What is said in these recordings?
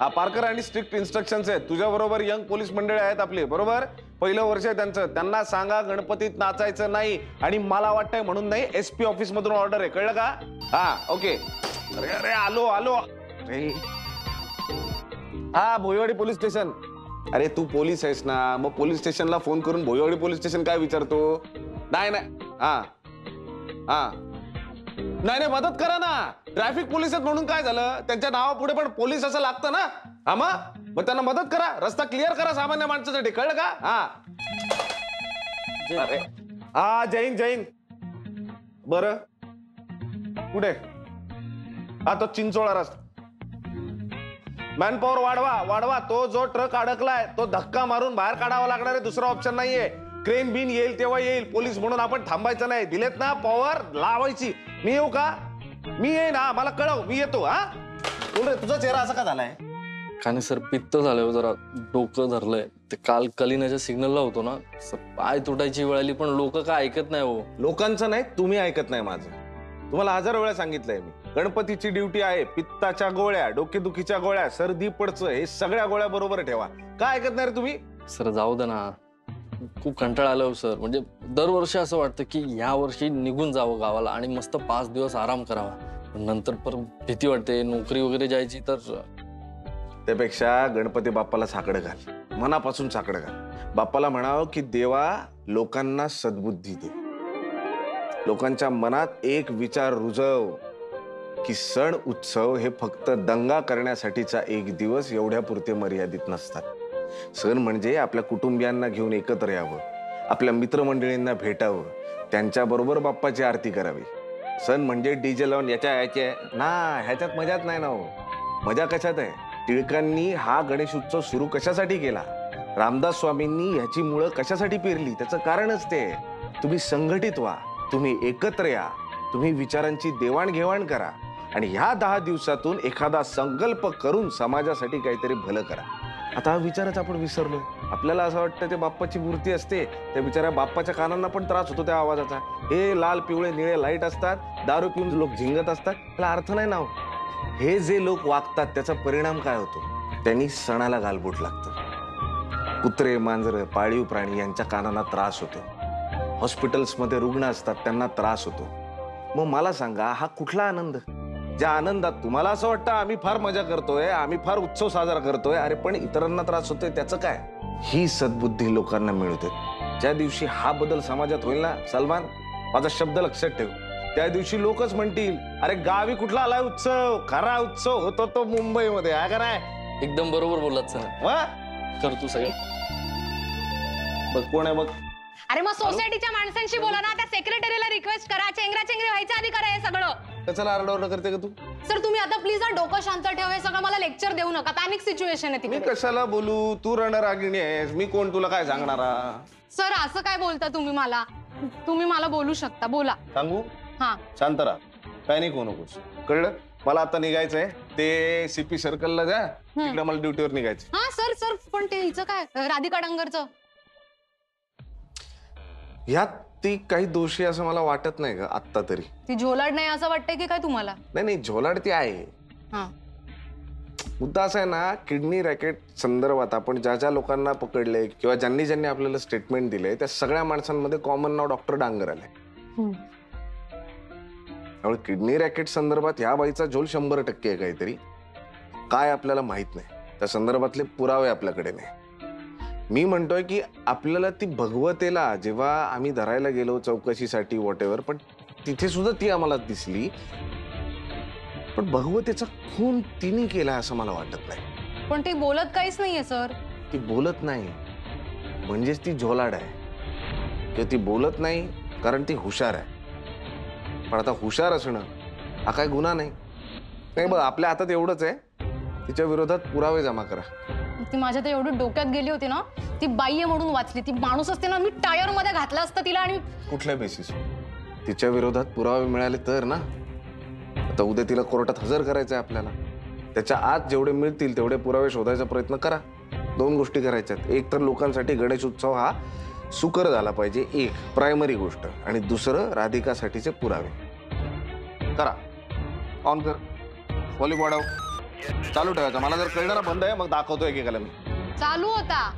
हा पारकर आणि strict instructions आहेत. तुझ्या बरोबर यंग पोलीस मंडळी आहेत आपली, बरोबर? पहिलं वर्ष आहे त्यांचं. त्यांना सांगा गणपतीत नाचायचं नाही. आणि मला वाटतंय म्हणून नाही, SP ऑफिस मधून ऑर्डर आहे, कळलं का? हा ओके. अरे अरे आलो आलो. हा भोईवाडी पोलीस स्टेशन. अरे तू पोलीस आहेस ना, मग पोलीस स्टेशनला फोन करून भोईवाडी पोलीस स्टेशन काय विचारतो? नाही नाही. हा हा नाही नाही, मदत करा ना. ट्रॅफिक पोलीस आहेत म्हणून काय झालं? त्यांच्या नावापुढे पण पोलीस असं लागतं ना. हा मग त्यांना मदत करा, रस्ता क्लिअर करा सामान्य माणसासाठी, कळलं का? हा अरे हा जैन जैन. बर कुठे? हा तो चिंचोळा रस्ता. मॅनपॉवर वाढवा वाढवा. तो जो ट्रक अडकलाय तो धक्का मारून बाहेर काढावा लागणार आहे, दुसरा ऑप्शन नाहीये. क्रेन बिन येईल तेव्हा येईल, पोलीस म्हणून आपण थांबायचं नाही. दिलेत ना पॉवर, लावायची. मी येऊ का? मी येईन. हा मला कळव, मी येतो. हा बोल रे, तुझा चेहरा असा का झालाय? काय नाही सर, पित्त झालंय, जरा डोकं धरलंय. ते काल कलिनाच्या सिग्नलला होतो ना, पाय तुटायची वेळ आली, पण लोक काय ऐकत नाही हो. लोकांचं नाही, तुम्ही ऐकत नाही माझं. तुम्हाला 1000 वेळा सांगितलंय मी, गणपतीची ड्युटी आहे. पित्ताच्या गोळ्या, डोकेदुखीच्या गोळ्या, सर्दी पडचं, हे सगळ्या गोळ्या बरोबर ठेवा. काय ऐकत नाही रे तुम्ही? सर जाऊ दे ना, खूप कंटाळा आला हो सर. म्हणजे दरवर्षी असं वाटतं की या वर्षी निघून जावं गावाला आणि मस्त 5 दिवस आराम करावा. पण नंतर परत भीती वाटते, नोकरी वगैरे जायची तर. त्यापेक्षा गणपती बाप्पाला साकडं घाल, मनापासून साकडं घाल. बाप्पाला म्हणावं की देवा लोकांना सद्बुद्धी दे. लोकांच्या मनात एक विचार रुजव की सण उत्सव हे फक्त दंगा करण्यासाठीचा एक दिवस एवढ्यापुरते मर्यादित नसतात. सण म्हणजे आपल्या कुटुंबियांना घेऊन एकत्र यावं, आपल्या मित्रमंडळींना भेटावं, त्यांच्याबरोबर बाप्पाची आरती करावी. सण म्हणजे डीजे लावून याच्या ना, ह्याच्यात मजाच नाही ना हो. मजा कशात आहे? टिळकांनी हा गणेश उत्सव सुरू कशासाठी केला? रामदास स्वामींनी ह्याची मुळं कशासाठी पेरली? त्याचं कारणच ते. तुम्ही संघटित व्हा, तुम्ही एकत्र या, तुम्ही विचारांची देवाणघेवाण करा आणि ह्या 10 दिवसातून एखादा संकल्प करून समाजासाठी काहीतरी भलं करा. आता हा विचारच आपण विसरलो. आपल्याला असं वाटतं ते बाप्पाची मूर्ती असते, त्या बिचाऱ्या बाप्पाच्या कानांना पण त्रास होतो त्या आवाजाचा. हे लाल पिवळे निळे लाईट असतात, दारू पिऊन लोक झिंगत असतात, त्याला अर्थ नाही ना. हे जे लोक वागतात त्याचा परिणाम काय होतो? त्यांनी सणाला गालबोट लागतं. कुत्रे मांजरं पाळीव प्राणी यांच्या कानांना त्रास होतो. हॉस्पिटल्समध्ये रुग्ण असतात, त्यांना त्रास होतो. मग मला सांगा, हा कुठला आनंद? ज्या आनंदात तुम्हाला असं वाटतं आम्ही फार मजा करतोय, आम्ही फार उत्सव साजरा करतोय, अरे पण इतरांना त्रास होतोय त्याचं काय? ही सद्बुद्धी लोकांना मिळते. ज्या दिवशी हा बदल समाजात होईल ना सलमान, माझा शब्द लक्षात ठेव, त्या दिवशी लोकच म्हणतील अरे गावी कुठला आलाय उत्सव? खरा उत्सव होतो तो मुंबईमध्ये, आहे का नाही? एकदम बरोबर बोललात सर. कर तू सगळं. बघ कोण आहे बघ. अरे मग सोसायटीच्या माणसांशी बोला ना, त्या सेक्रेटरीला रिक्वेस्ट करा. चेंगराचेंगरी व्हायच्या आधी करा हे सगळं. कशाला आरडाओरडा करते का तू? सर तुम्ही आता प्लीज डोकं शांत ठेवा. हे सगळं मला लेक्चर देऊ नका. पॅनिक सिच्युएशन आहे मी तिकडे. कशाला बोलू? तू रणरागिणी आहेस, मी कोण तुला काय सांगणारा? सर असं काय बोलता तुम्ही मला? तुम्ही मला बोलू शकता, बोला. सांगू? हा शांत राहा, पॅनिक होऊ नकोस, कळलं? मला आता निघायचंय, ते CP सर्कलला जा, तिकडे मला ड्युटीवर निघायचं. हा सर सर पण ते हिचं काय, राधिका डांगरचं? ह्यात ती काही दोषी असं मला वाटत नाही का आत्ता तरी. ती झोलाड नाही असं वाटतंय की काय तुम्हाला? नाही नाही, झोलाड ती आहे. हा मुद्दा असा आहे ना, किडनी रॅकेट संदर्भात आपण ज्या ज्या लोकांना पकडले किंवा ज्यांनी ज्यांनी आपल्याला स्टेटमेंट दिले त्या सगळ्या माणसांमध्ये कॉमन नाव डॉक्टर डांगर आलंय. त्यामुळे किडनी रॅकेट संदर्भात ह्या बाईचा झोल 100% आहे काहीतरी. काय आपल्याला माहित नाही, त्या संदर्भातले पुरावे आपल्याकडे नाही. मी म्हणतोय की आपल्याला ती भगवतेला जेव्हा आम्ही धरायला गेलो चौकशीसाठी वॉटेवर, पण तिथे सुद्धा ती आम्हाला दिसली, पण भगवतेचा खून तिने केला असं मला वाटत नाही. पण ती बोलत काहीच नाहीये सर. ती बोलत नाही म्हणजेच ती झोलाड आहे, किंवा ती बोलत नाही कारण ती हुशार आहे. पण आता हुशार असणं हा काय गुन्हा नाही. नाही बघ, आपल्या हातात एवढंच आहे, तिच्या विरोधात पुरावे जमा करा. ती माझ्या तर एवढी डोक्यात गेली होती ना, ती बाई आहे म्हणून वाचली. ती माणूस असते ना, मी टायर मध्ये घातला असतं तिला. आणि कुठल्या बेसिस? तिच्या विरोधात पुरावे मिळाले तर ना. आता उद्या तिला कोर्टात हजर करायचंय आपल्याला. त्याच्या आत जेवढे मिळतील तेवढे पुरावे शोधायचा प्रयत्न करा. 2 गोष्टी करायच्यात. एक तर लोकांसाठी गणेश उत्सव हा सुकर झाला पाहिजे, एक प्रायमरी गोष्ट, आणि दुसरं राधिकासाठीचे पुरावे. करा, ऑन कर, व्हॉल्यूम वाढव. चालू ठेवायचा. मला जर कळलं ना बंद आहे, मग दाखवतो एकेकाला मी. चालू होता.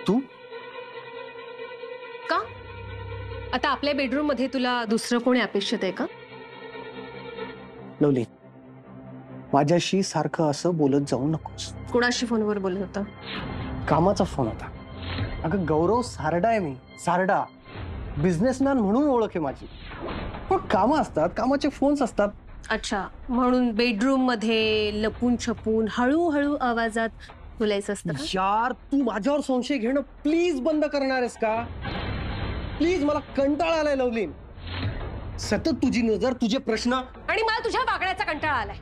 तू का आता आपल्या बेडरूम मध्ये तुला दुसरं कोणी अपेक्षित आहे का? लवली, माझ्याशी सारखं असं बोलत जाऊ नकोस. कोणाशी फोनवर बोलत होता? कामाचा फोन होता. अगं गौरव सारडा आहे मी, सारडा. बिझनेसमॅन म्हणून ओळख आहे माझी. पण कामं असतात, कामाचे फोन्स असतात. अच्छा, म्हणून बेडरूम मध्ये लपून छपून हळूहळू आवाजात बोलायचं असतं का? यार, तू माझ्यावर संशय घेणं प्लीज बंद करणार आहेस का? प्लीज, मला कंटाळा आलाय लवली. सतत तुझी नजर, तुझे प्रश्न. आणि मला तुझ्या वागण्याचा कंटाळा आलाय.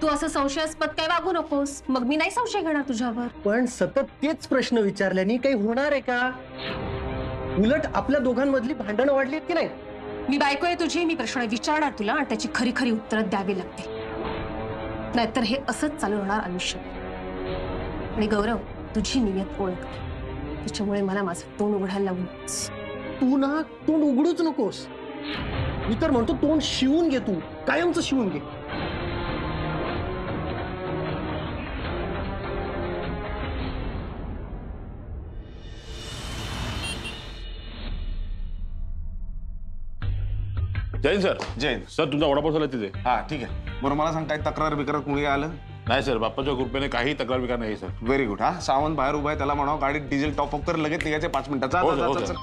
तू असं संशयास्पद काय वागू नकोस. मग मी नाही संशय घेणार तुझ्यावर. पण सतत तेच प्रश्न विचारल्याने काही होणार आहे का? उलट आपल्या दोघांमधली भांडणं वाढलीत की नाही? मी बायको आहे तुझी. मी प्रश्न विचारणार तुला आणि त्याची खरी खरी उत्तरं द्यावी लागते. नाहीतर हे असंच चालू होणार आयुष्य. आणि गौरव, तुझी नियत ओळख, त्याच्यामुळे मला माझं तोंड उघडायला लावून. तू ना तोंड उघडूच नकोस. मी तर म्हणतो तोंड शिवून घे. तू कायमचं शिवून घे. जैन सर. जैन सर तुमचा वडापाव झाला तिथे. हा ठीक आहे. बरं मला सांग, काही तक्रार बिक्रार कोणी आलं? नाही सर, बाप्पाच्या कृपेने काही तक्रार बिकार नाही सर. Very good. हा, सावंत बाहेर उभा आहे, त्याला म्हणावं गाडीत डिझेल टॉप अप कर, लगेच निघायचे 5 मिनिटाचा. हो, हो, सर.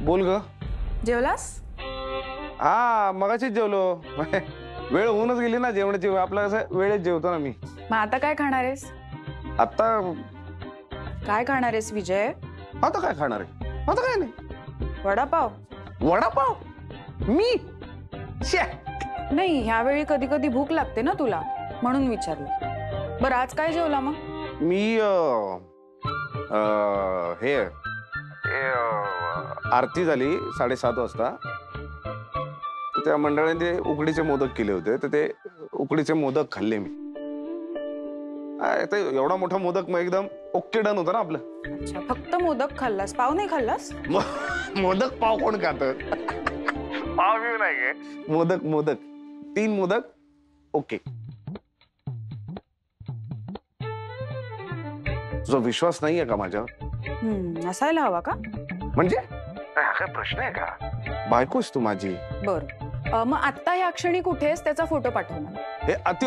बोल ग. जेवलास? हा, मगाशीच जेवलो. वेळ होऊनच गेली ना जेवणाची. आपलं कसं वेळेत जेवतो ना मी. मग आता काय खाणार आहेस? आता काय खाणार आहेस विजय? आता काय खाणार आहे? आता काय नाही. वडापाव? वडापाव? मी? श्या. नाही, ह्यावेळी कधी कधी भूक लागते ना तुला, म्हणून विचारलं. बरं, आज काय जेवला मग? मी हे आरती झाली 7:30 वाजता. त्या मंडळाने ते उकडीचे मोदक केले होते, तर ते उकडीचे मोदक खाल्ले मी. एवढा मोठा मोदक मग एकदम ओके डन होतं ना आपलं. अच्छा, फक्त मोदक खाल्लास, पाव नाही खाल्लास? मोदक पाव कोण खात? पाव बिव नाही गे. मोदक मोदक 3 मोदक ओके. तुझा विश्वास नाहीये का माझ्यावर? असायला हवा का? म्हणजे काय प्रश्न आहे का? बायकोस तू माझी. बरं, मग आत्ता ह्या क्षणी कुठेस त्याचा फोटो पाठव मला. हे अति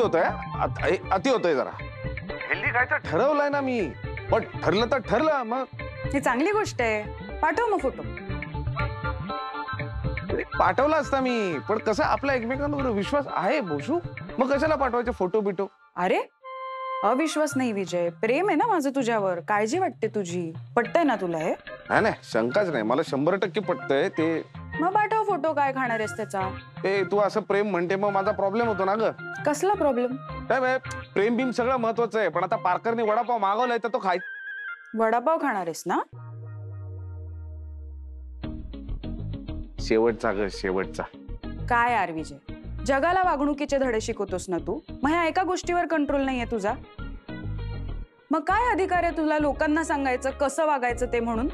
होतंय जरा. हेल्दी खायचं ठरवलंय ना मी, पण ठरलं तर ठरलं. मग ही चांगली गोष्ट आहे, पाठव मग फोटो. पाठवला असता मी, पण कसं आपला एकमेकांवर विश्वास आहे बोशू, मग कशाला पाठवायचे फोटो बिटो? अरे, अविश्वास नाही विजय, प्रेम आहे ना माझं तुझ्यावर, काळजी वाटते तुझी. पटतंय ना तुला हे? नाही, शंकाच नाही, मला 100% पटतंय ते. मग पाठव फोटो, काय खाणार आहेस त्याचा. ते तू असं प्रेम म्हणते, मग माझा प्रॉब्लेम होतो ना ग. कसला प्रॉब्लेम? काय प्रेम बिम सगळं महत्वाचं आहे, पण आता पारकरने वडापाव मागवलाय तर तो खाय. वडापाव खाणार आहेस ना? शेवटचा ग, शेवटचा. काय यार विजय, जगाला वागणुकीचे धडे शिकवतोस ना तू. मग ह्या एका गोष्टीवर कंट्रोल नाहीये तुझा? मग काय अधिकार आहे तुला लोकांना सांगायचं कसं वागायचं ते म्हणून?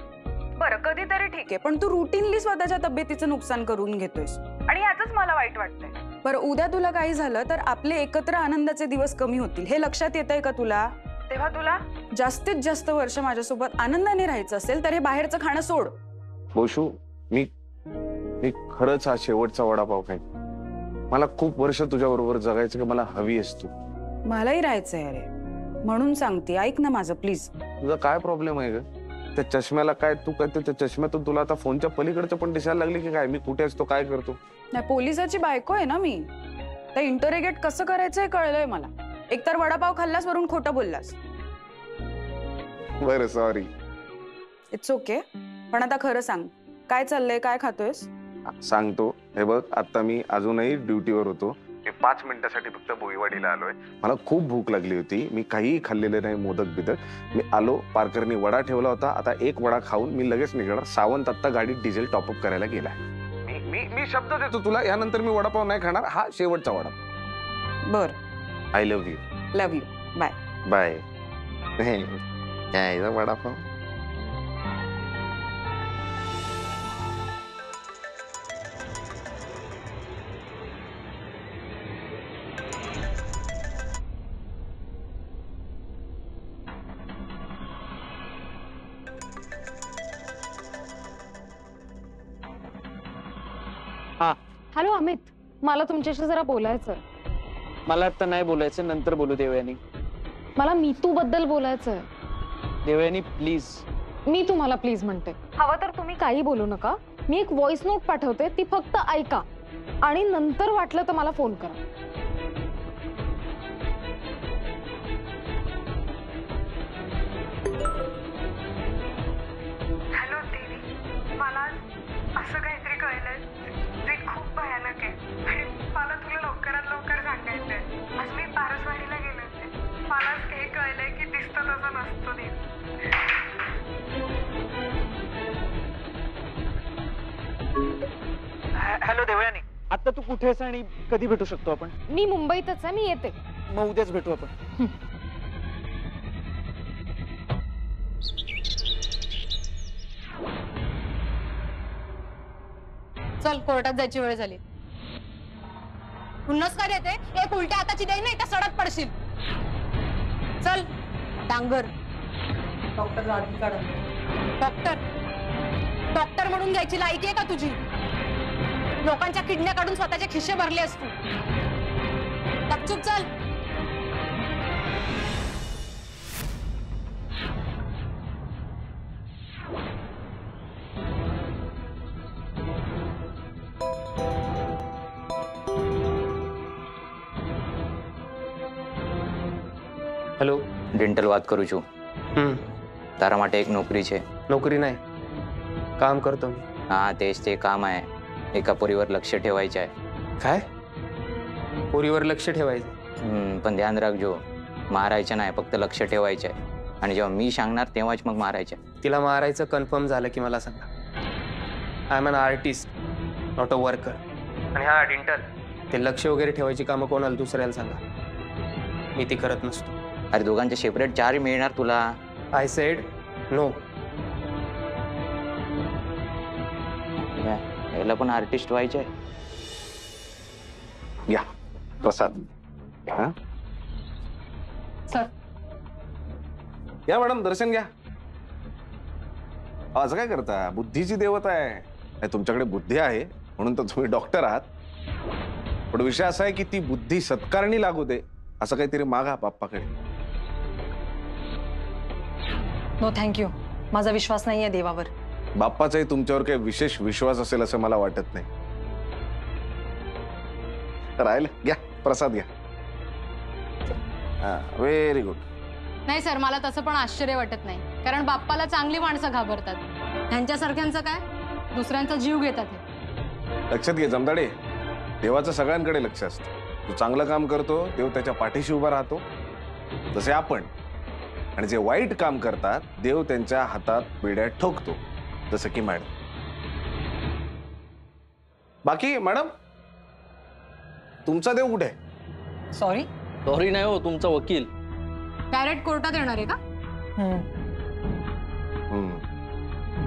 बरं, कधीतरी ठीक आहे, पण तू रुटीनली स्वतःच्या तब्येतीचं नुकसान करून घेतोयस आणि याचंच मला वाईट वाटतंय. बरं, उद्या तुला काही झालं तर आपले एकत्र आनंदाचे दिवस कमी होतील, हे लक्षात येतंय का तुला? तेव्हा तुला जास्तीत जास्त वर्ष माझ्यासोबत आनंदाने राहायचं असेल तर हे बाहेरचं खाणं सोड. बोशू, मी खरंच हा शेवटचा वडापाव खाईन. मला खूप वर्ष तुझ्या बरोबर जगायचं की मला हवी आहेस तू. मलाही राहायचंय अरे, म्हणून सांगते, ऐक ना माझं प्लीज. तुझा काय प्रॉब्लेम आहे ग? त्या चष्म्याला काय, तू काय त्या चष्म्यातून तुला आता फोनच्या पलीकडचं पण दिसायला लागली की काय? मी कुठे असतो, काय करतो? नाही, पोलिसाची बायको आहे ना मी. तर इंटरोगेट कसं करायचं हे कळलंय मला. एकतर वडापाव खाल्लास वरून खोटं बोललास. बरं, सॉरी. It's okay. पण आता खरं सांग, काय चाललंय, काय खातोयस? सांगतो. हे बघ, आता मी अजूनही ड्युटीवर होतो. मी 5 मिनिटासाठी फक्त भोईवाडीला आलोय. मला खूप भूक लागली होती. मी काहीही खाल्लेले नाही, मोदक बिदक. मी आलो, पारकरनी वडा ठेवला होता. आता एक वडा खाऊन मी लगेच निघणार. सावंत आता गाडीत डिझेल टॉपअप करायला गेलाय. मी मी मी शब्द देतो तुला, यानंतर मी वडापाव नाही खाणार. हा शेवटचा वडापाव. बर, I love you. Love you. Bye. Bye. यायचा वडापाव. हॅलो अमित, मला तुमच्याशी जरा बोलायचं. मला आता नाही बोलायचं, नंतर बोलू देवयानी. मला मीतू बद्दल बोलायचंय. देवयानी प्लीज. मी तुम्हाला प्लीज म्हणते. हवं तर तुम्ही काही बोलू नका. मी एक व्हॉइस नोट पाठवते, ती फक्त ऐका आणि नंतर वाटलं तर मला फोन करा. हॅलो देवी, मला असं काहीतरी कळलंय जे खूप भयानक आहे आणि मला तुला लवकरात लवकर सांगायचंय. आज मी पारसवाडीला गेले होते. मला हे कळलंय की दिसतं तसं नसतो देव. हॅलो देवयानी, आता तू कुठे आहेस आणि कधी भेटू शकतो आपण? मी मुंबईतच आहे, मी येते. मग उद्याच भेटू आपण. चल, कोर्टात जायची वेळ झाली. पुन्हाच काय देते? एक उलट्या हाताची देई नाही तर सडक पडशील. चल डांगर. डॉक्टर डॉक्टर डॉक्टर म्हणून घ्यायची लायकी आहे का तुझी? लोकांच्या किडन्या काढून स्वतःचे खिशे भरले असतो. गपचूप चल. હેલો, ડેન્ટલ વાત કરું છું. તારા માટે એક નોકરી છે. નોકરી नाही, काम करतो मी. હા, तेच ते काम आहे. एका पोरीवर लक्ष ठेवायचं आहे. काय? पोरीवर लक्ष ठेवायचं? पण ध्यान राखजो, मारायचं नाही, फक्त लक्ष ठेवायचं आहे. आणि जेव्हा मी सांगणार तेव्हाच मग मारायचं. तिला मारायचं कन्फर्म झालं की मला सांगा. I am an artist, not a worker. आणि हा डेंटल, ते लक्ष वगैरे ठेवायची कामं कोणाला दुसऱ्याला सांगा. मी ती करत नसतो. अरे दोघांचे सेपरेट चार्ज मिळणार तुला. I said no. याला पण आर्टिस्ट व्हायचं आहे. या प्रसाद. हा सर. या मॅडम, दर्शन घ्या. असं काय करता? बुद्धीची देवता आहे. तुमच्याकडे बुद्धी आहे म्हणून तर तुम्ही डॉक्टर आहात. पण विषय असा आहे की ती बुद्धी सत्कारणी लागू दे असं काहीतरी मागा बाप्पाकडे. No thank you. माझा विश्वास नाहीये देवावर. बाप्पाचाही तुमच्यावर काही विशेष विश्वास असेल असं मला वाटत नाही. राहिलं, घ्या प्रसाद घ्या. Very good. नाही सर, मला तसं पण आश्चर्य वाटत नाही, कारण बाप्पाला चांगली माणसं घाबरतात. त्यांच्यासारख्यांचं काय, दुसऱ्यांचा जीव घेतात हे. लक्षात घे जमदाडे, देवाचं सगळ्यांकडे लक्ष असतं. जो चांगलं काम करतो देव त्याच्या पाठीशी उभा राहतो, जसे आपण. आणि जे वाईट काम करतात देव त्यांच्या हातात बेड्या ठोकतो, जसं की मॅडम. बाकी मॅडम, तुमचा देव कुठे आहे? सॉरी. सॉरी नाही हो, तुमचा वकील. डायरेक्ट कोर्टात येणार आहे का?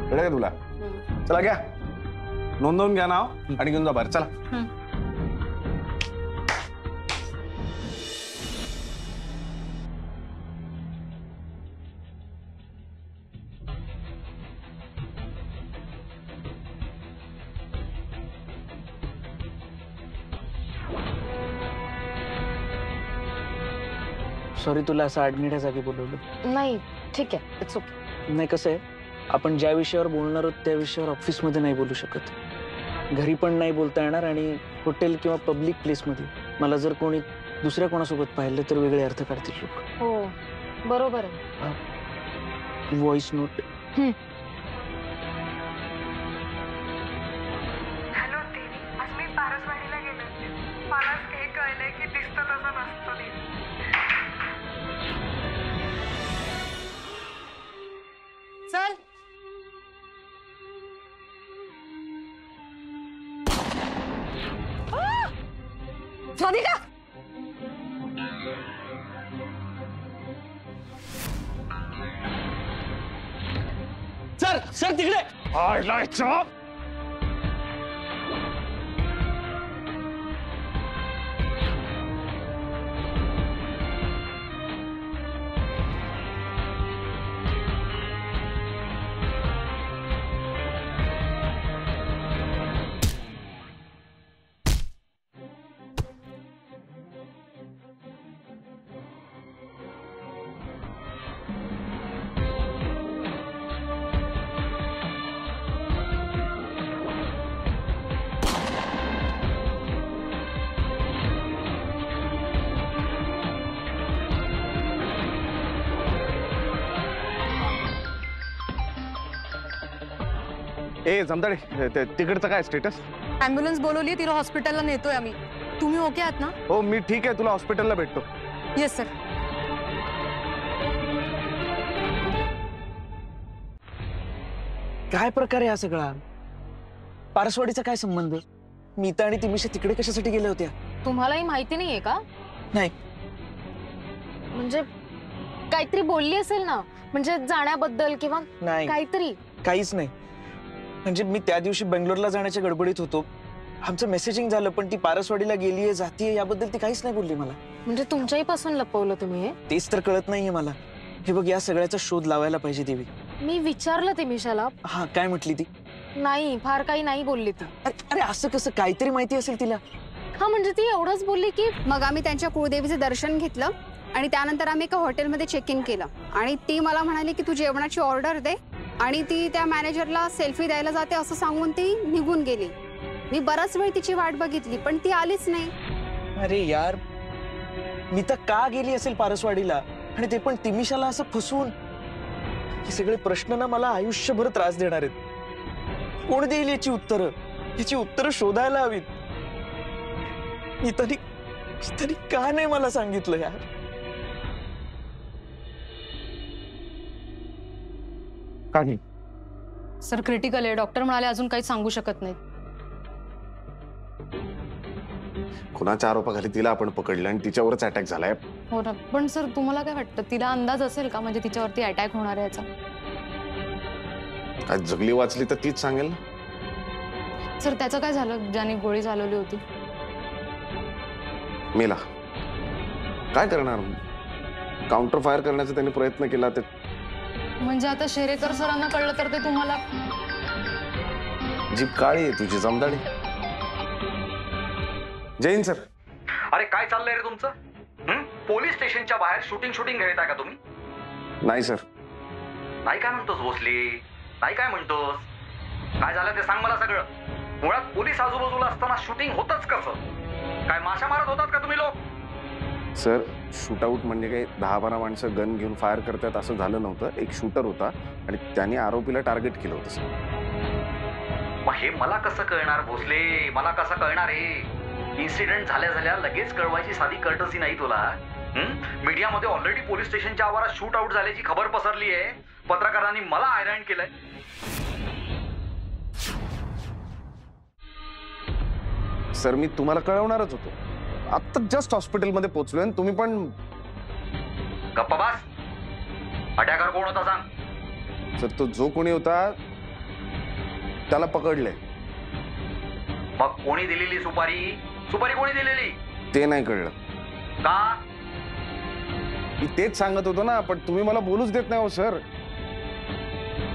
कळलं का तुला? चला घ्या, नोंदवून घ्या नाव आणि घेऊन जा बाहेर. चला. सॉरी, तुला असं ऍडमिट आहे जागी बोलवलं. नाही, ठीक आहे, इट्स ओके. नाही, कसं आहे, आपण ज्या विषयावर बोलणार आहोत त्या विषयावर ऑफिसमध्ये नाही बोलू शकत. घरी पण नाही बोलता येणार आणि हॉटेल किंवा पब्लिक प्लेसमध्ये मला जर कोणी दुसऱ्या कोणासोबत पाहिलं तर वेगळे अर्थ काढतील लोक. हो, बरोबर आहे. Voice note. हॅलो देवी, आज मी पारसवाडीला गेले होते. मला हे कळलं तसं नसतं देवी. चल राधिका सर सर तिकडे ए जमदाडे तिकडचं काय स्टेटस? ॲम्ब्युलन्स बोलवली, तिला हॉस्पिटलला नेतोय आम्ही. तुम्ही ओके आहात ना? हो मी ठीक आहे, तुला हॉस्पिटलला भेटतो. Yes sir. काय प्रकार आहे हा सगळा? पारसवाडीचा काय संबंध? मीता आणि तिमिषा तिकडे कशासाठी गेल्या होत्या? तुम्हालाही माहिती नाहीये का? नाही. म्हणजे काहीतरी बोलली असेल ना, म्हणजे जाण्याबद्दल किंवा नाही काहीतरी. काहीच नाही. म्हणजे मी त्या दिवशी बेंगलोरला जाण्याच्या गडबडीत होतो. आमचं मेसेजिंग झालं, पण ती पारसवाडीला गेलीये जातीये याबद्दल ती काहीच नाही बोलली मला. म्हणजे तुमच्याही पासून लपवलं तुम्ही हे? तेच तर कळत नाहीये मला. हे बघ, या सगळ्याचा शोध लावायला पाहिजे देवी. मी विचारलं तिमिषाला. हा, काय म्हटली ती? नाही, फार काही नाही बोलली ती. अरे असं कसं? काहीतरी माहिती असेल तिला. हा, म्हणजे ती एवढंच बोलली की मग आम्ही त्यांच्या कुळदेवीचे दर्शन घेतलं आणि त्यानंतर आम्ही एका हॉटेलमध्ये चेक इन केलं आणि ती मला म्हणाली की तू जेवणाची ऑर्डर दे आणि ती त्या मॅनेजरला सेल्फी द्यायला जाते असं सांगून ती निघून गेली. मी बराच वेळ तिची वाट बघितली पण ती आलीच नाही. अरे यार, मीता का गेली असेल पारसवाडीला? आणि ते पण तिमिषाला असं फसवून? हे सगळे प्रश्न ना मला आयुष्यभर त्रास देणार आहेत. कोण देईल याची उत्तरं? याची उत्तरं शोधायला हवीत. मीतानी का नाही मला सांगितलं यार? काही सर क्रिटिकल आहे. डॉक्टर म्हणाले अजून काही सांगू शकत नाही. कुणाच्या आरोपाखाली तिला आपण पकडलं आणि तिच्यावरच अटॅक झालाय. हो ना, पण सर तुम्हाला काय वाटतं, तिला अंदाज असेल का म्हणजे तिच्यावरती अटॅक होणार आहे याचा? काय जगली वाचली तर तीच सांगेल ना. सर त्याचं काय झालं ज्याने गोळी चालवली होती? मेला. काय करणार? काउंटर फायर करण्याचा त्यांनी प्रयत्न केला. ते म्हणजे आता शेरेकर सरांना कळलं तर ते तुम्हाला? जीभ काळी आहे तुझी जमदाडी. जैन सर. अरे काय चाललंय रे तुमचं? पोलीस स्टेशनच्या बाहेर शूटिंग घेताय का तुम्ही? नाही सर. नाही काय म्हणतोस भोसले? नाही काय म्हणतोस? काय झालं ते सांग मला सगळं. मुळात पोलीस आजूबाजूला असताना शूटिंग होतच कसं? काय माशा मारत होतात का तुम्ही लोक? सर शूटआउट म्हणजे काही 10-12 माणसं गन घेऊन फायर करतात असं झालं नव्हतं. एक शूटर होता आणि त्याने आरोपीला टार्गेट केलं होतं सर. मग हे मला कसं कळणार भोसले? मला कसं कळणार आहे? इन्सिडेंट झाल्या लगेच कळवायची साधी कर्टसी नाही तुला? मीडियामध्ये ऑलरेडी पोलीस स्टेशनच्या आवारात शूट आउट झाल्याची खबर पसरली आहे. पत्रकारांनी मला हैराण केलंय. सर मी तुम्हाला कळवणारच होतो. आता जस्ट हॉस्पिटलमध्ये पोहोचलोय आणि तुम्ही पण. गप्पा बास. अटॅकर कोण होता सांग? सर तो जो कोणी होता त्याला पकडलंय. मग कोणी दिलेली सुपारी? सुपारी कोणी दिलेली? ते नाही कळलं. का? मी तेच सांगत होतो ना, पण तुम्ही मला बोलूच देत नाही हो सर.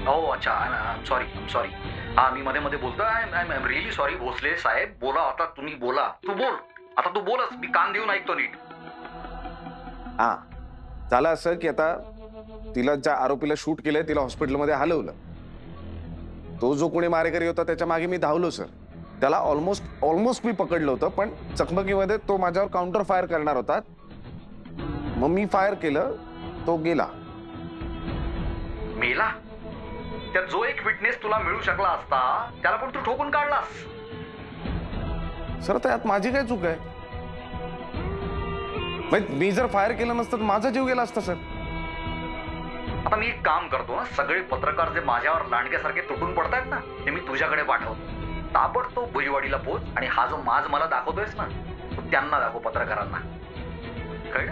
हो अच्छा, आय एम सॉरी. हा मी मध्ये बोलतो. I am really sorry Bhosale साहेब. बोला आता, तुम्ही बोला. तू बोल आता, तू बोलच. मी कान देऊन ऐकतो नीट. हा झालं असं की आता तिला ज्या आरोपीला शूट केलंय तिला हॉस्पिटलमध्ये हलवलं. तो जो कोणी मारेकरी होता त्याच्या मागे मी धावलो सर. त्याला ऑलमोस्ट मी पकडलं होतं, पण चकमकीमध्ये तो माझ्यावर काउंटर फायर करणार होता. मग मी फायर केलं, तो गेला. मेला? त्यात जो एक विटनेस तुला मिळू शकला असता त्याला पण तू ठोकून काढलास. सर त्यात माझी काय चूक आहे? म्हणजे मी जर फायर केलं नसतं तर माझा जीव गेला असता सर. आता मी एक काम करतो ना, सगळे पत्रकार जे माझ्यावर लांडग्यासारखे तुटून पडतायत ना, ते मी तुझ्याकडे पाठवतो. ताबडतोब भुईवाडीला पोच आणि हा जो माज मला दाखवतोयस ना, तो त्यांना दाखव, पत्रकारांना. कळलं?